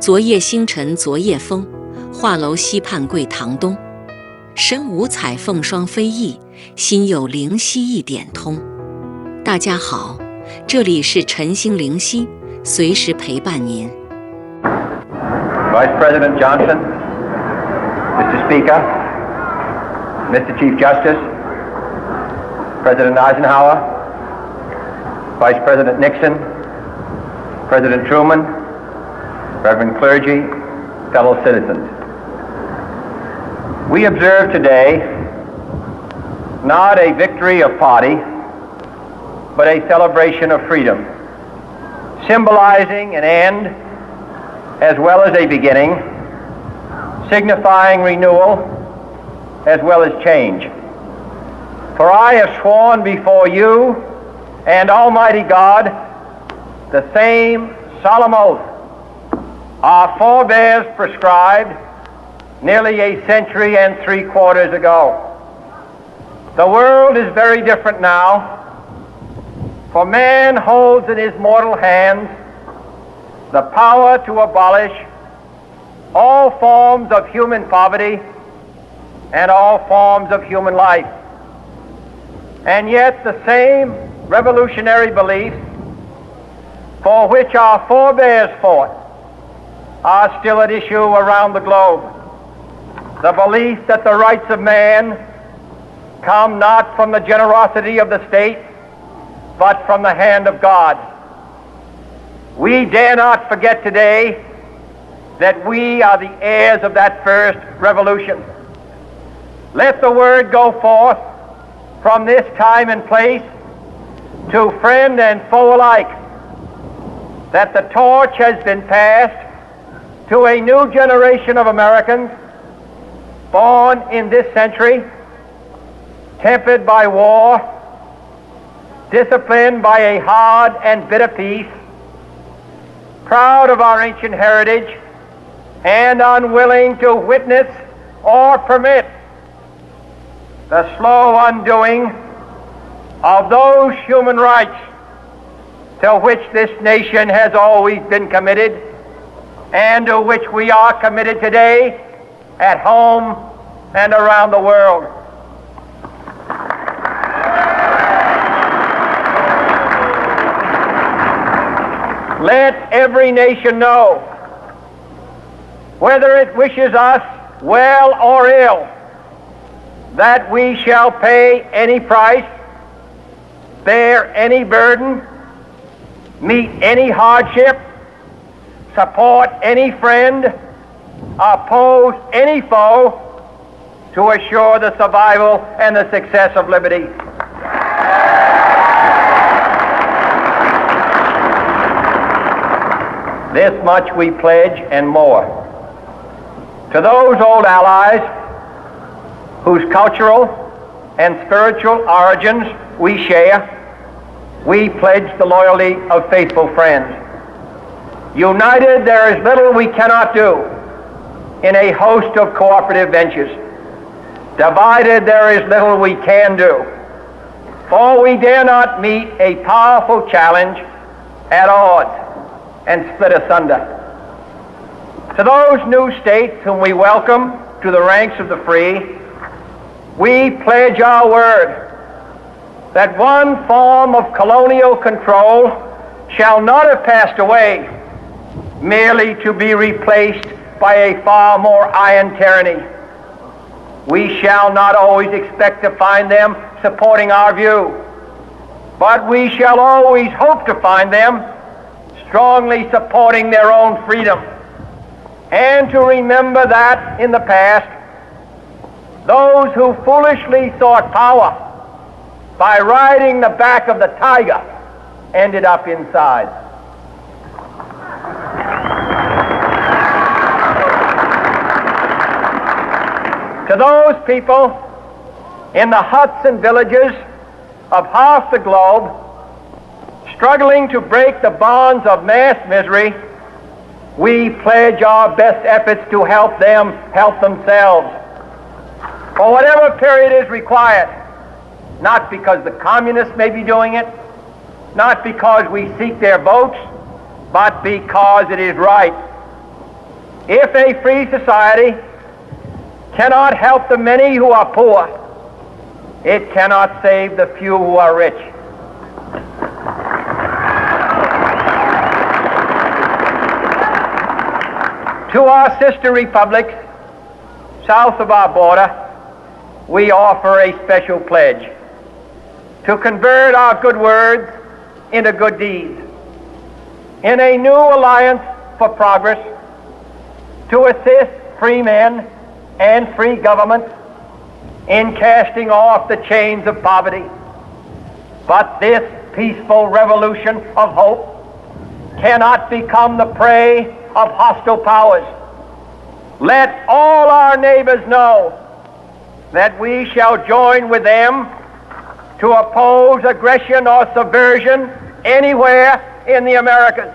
昨夜星辰昨夜风，画楼西畔桂堂东。身无彩凤双飞翼，心有灵犀一点通。大家好，这里是晨星灵犀，随时陪伴您。Vice President Johnson, Mr. Speaker, Mr. Chief Justice, President Eisenhower, Vice President Nixon, President Truman, Reverend clergy, fellow citizens. We observe today not a victory of party, but a celebration of freedom, symbolizing an end as well as a beginning, signifying renewal as well as change. For I have sworn before you and Almighty God the same solemn oath our forebears prescribed nearly a century and 3/4 ago. The world is very different now, for man holds in his mortal hands the power to abolish all forms of human poverty and all forms of human life. And yet the same revolutionary beliefs for which our forebears fought are still at issue around the globe. The belief that the rights of man come not from the generosity of the state, but from the hand of God. We dare not forget today that we are the heirs of that first revolution. Let the word go forth from this time and place to friend and foe alike that the torch has been passed to a new generation of Americans born in this century, tempered by war, disciplined by a hard and bitter peace, proud of our ancient heritage, and unwilling to witness or permit the slow undoing of those human rights to which this nation has always been committed and to which we are committed today at home and around the world. Let every nation know, whether it wishes us well or ill, that we shall pay any price, bear any burden, meet any hardship, support any friend, oppose any foe to assure the survival and the success of liberty. This much we pledge and more. To those old allies whose cultural and spiritual origins we share, we pledge the loyalty of faithful friends. United, there is little we cannot do in a host of cooperative ventures. Divided, there is little we can do, for we dare not meet a powerful challenge at odds and split asunder. To those new states whom we welcome to the ranks of the free, we pledge our word that one form of colonial control shall not have passed away merely to be replaced by a far more iron tyranny. We shall not always expect to find them supporting our view, but we shall always hope to find them strongly supporting their own freedom, and to remember that in the past, those who foolishly sought power by riding the back of the tiger ended up inside. To those people in the huts and villages of half the globe struggling to break the bonds of mass misery, we pledge our best efforts to help them help themselves for whatever period is required, not because the communists may be doing it, not because we seek their votes, but because it is right. If a free society cannot help the many who are poor, it cannot save the few who are rich. To our sister republics south of our border, we offer a special pledge to convert our good words into good deeds, in a new alliance for progress, to assist free men and free governments in casting off the chains of poverty. But this peaceful revolution of hope cannot become the prey of hostile powers. Let all our neighbors know that we shall join with them to oppose aggression or subversion anywhere in the Americas.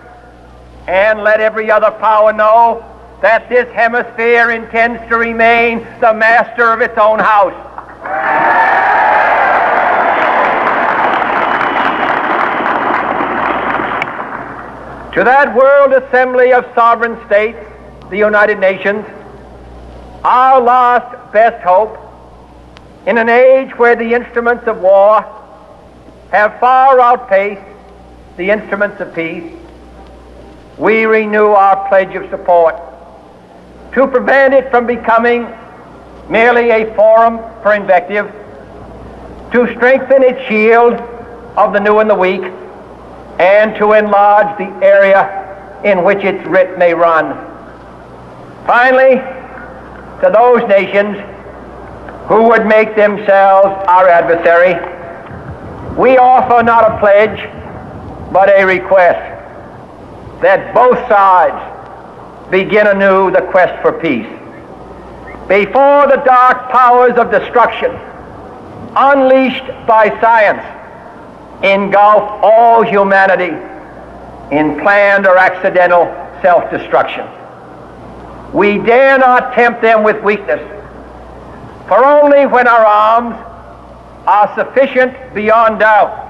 And let every other power know that this hemisphere intends to remain the master of its own house. To that world assembly of sovereign states, the United Nations, our last best hope, in an age where the instruments of war have far outpaced the instruments of peace, we renew our pledge of support to prevent it from becoming merely a forum for invective, to strengthen its shield of the new and the weak, and to enlarge the area in which its writ may run. Finally, to those nations who would make themselves our adversary, we offer not a pledge, but a request that both sides begin anew the quest for peace. Before the dark powers of destruction, unleashed by science, engulf all humanity in planned or accidental self-destruction, we dare not tempt them with weakness, for only when our arms are sufficient beyond doubt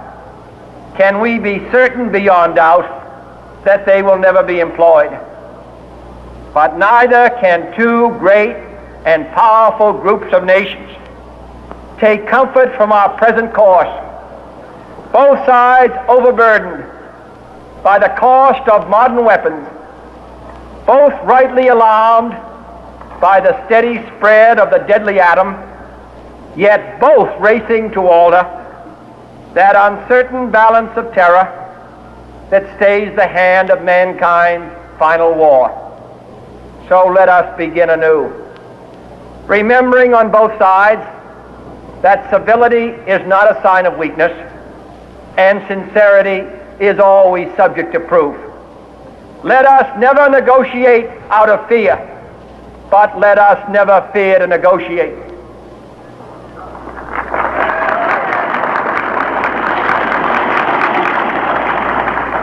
can we be certain beyond doubt that they will never be employed. But neither can two great and powerful groups of nations take comfort from our present course, both sides overburdened by the cost of modern weapons, both rightly alarmed by the steady spread of the deadly atom, yet both racing to alter that uncertain balance of terror that stays the hand of mankind's final war. So let us begin anew, remembering on both sides that civility is not a sign of weakness, and sincerity is always subject to proof. Let us never negotiate out of fear, but let us never fear to negotiate.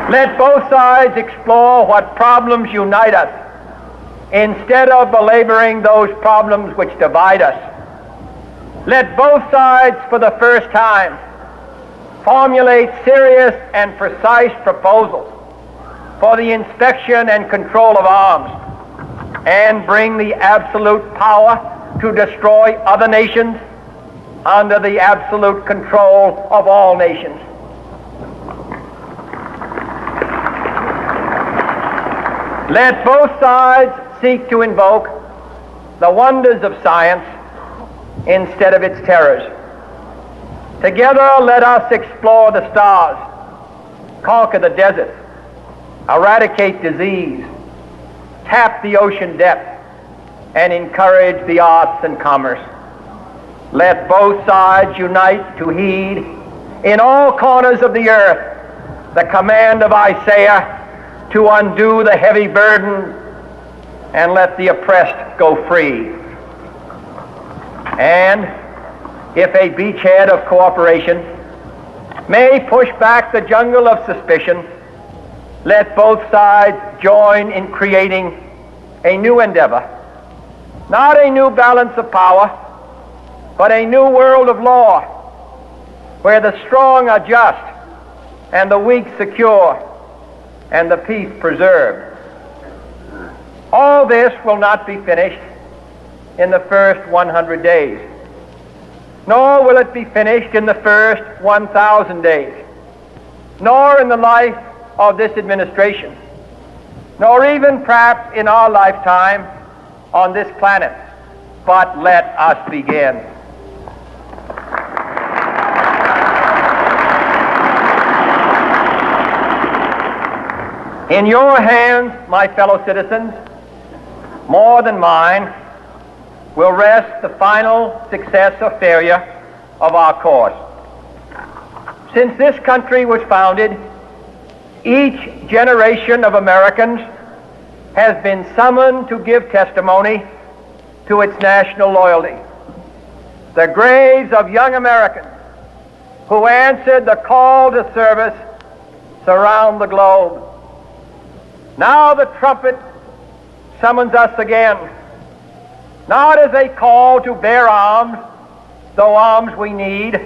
Let both sides explore what problems unite us, instead of belaboring those problems which divide us. Let both sides, for the first time, formulate serious and precise proposals for the inspection and control of arms, and bring the absolute power to destroy other nations under the absolute control of all nations. Let both sides seek to invoke the wonders of science instead of its terrors. Together, let us explore the stars, conquer the deserts, eradicate disease, tap the ocean depths, and encourage the arts and commerce. Let both sides unite to heed in all corners of the earth the command of Isaiah to undo the heavy burden and let the oppressed go free. And if a beachhead of cooperation may push back the jungle of suspicion, let both sides join in creating a new endeavor, not a new balance of power, but a new world of law, where the strong are just and the weak secure and the peace preserved. All this will not be finished in the first 100 days, nor will it be finished in the first 1,000 days, nor in the life of this administration, nor even perhaps in our lifetime on this planet. But let us begin. In your hands, my fellow citizens, more than mine, will rest the final success or failure of our course. Since this country was founded, each generation of Americans has been summoned to give testimony to its national loyalty. The graves of young Americans who answered the call to service surround the globe. Now the trumpet summons us again, not as a call to bear arms, though arms we need,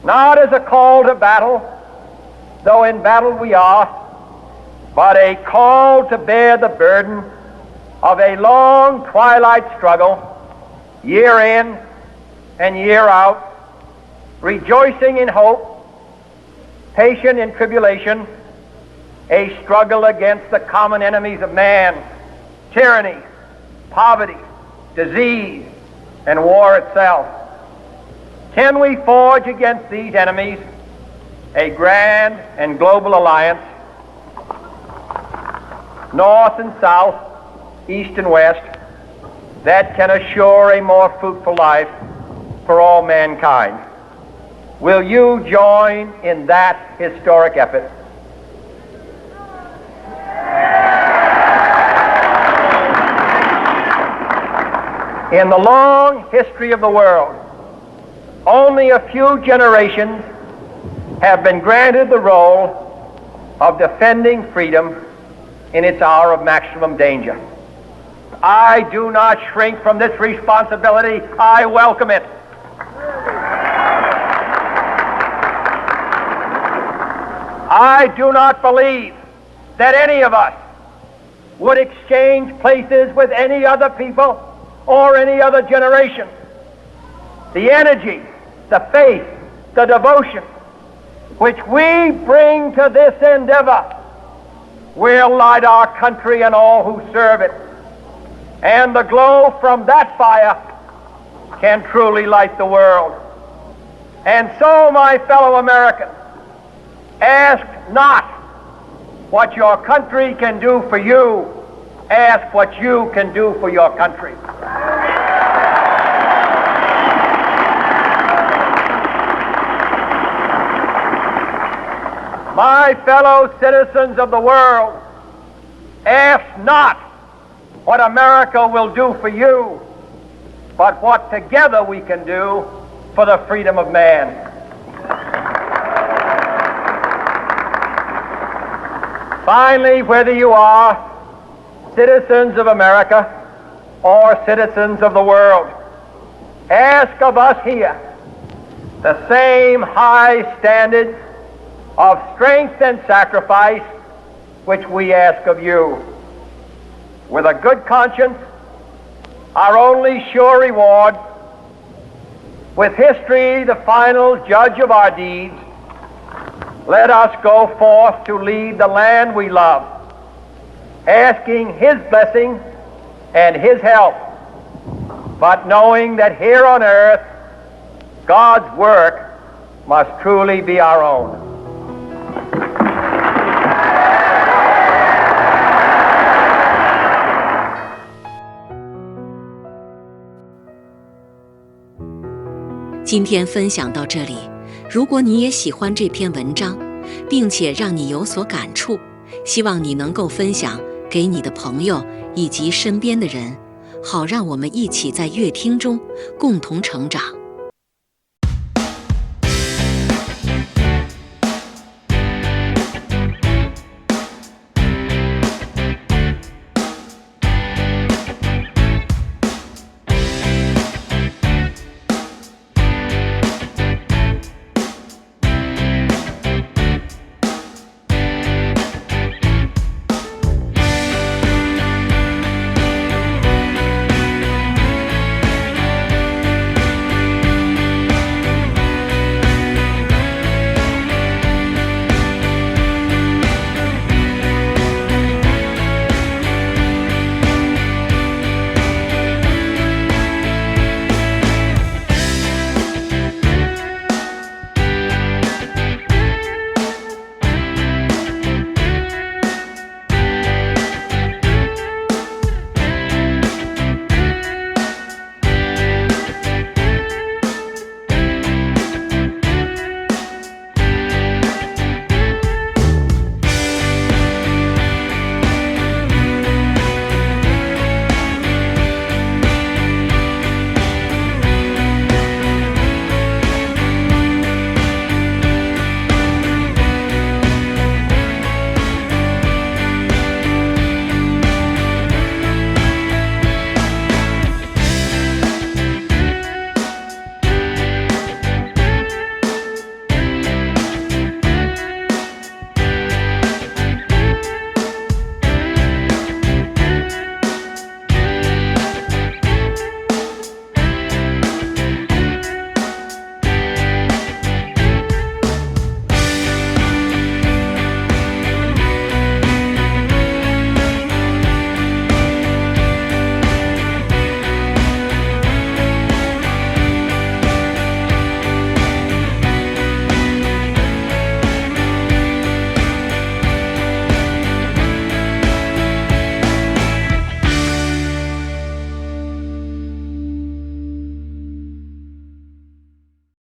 not as a call to battle, though in battle we are, but a call to bear the burden of a long twilight struggle, year in and year out, rejoicing in hope, patient in tribulation, a struggle against the common enemies of man, tyranny, poverty, disease, and war itself. Can we forge against these enemies a grand and global alliance, north and south, east and west, that can assure a more fruitful life for all mankind? Will you join in that historic effort? In the long history of the world, only a few generations have been granted the role of defending freedom in its hour of maximum danger. I do not shrink from this responsibility. I welcome it. I do not believe that any of us would exchange places with any other people or any other generation. The energy, the faith, the devotion which we bring to this endeavor will light our country and all who serve it. And the glow from that fire can truly light the world. And so, my fellow Americans, ask not what your country can do for you. Ask what you can do for your country. My fellow citizens of the world, ask not what America will do for you, but what together we can do for the freedom of man. Finally, whether you are citizens of America or citizens of the world, ask of us here the same high standards of strength and sacrifice which we ask of you. With a good conscience, our only sure reward, with history the final judge of our deeds, let us go forth to lead the land we love, asking His blessing and His help, but knowing that here on earth, God's work must truly be our own.今天分享到这里，如果你也喜欢这篇文章，并且让你有所感触，希望你能够分享给你的朋友以及身边的人，好让我们一起在乐听中共同成长。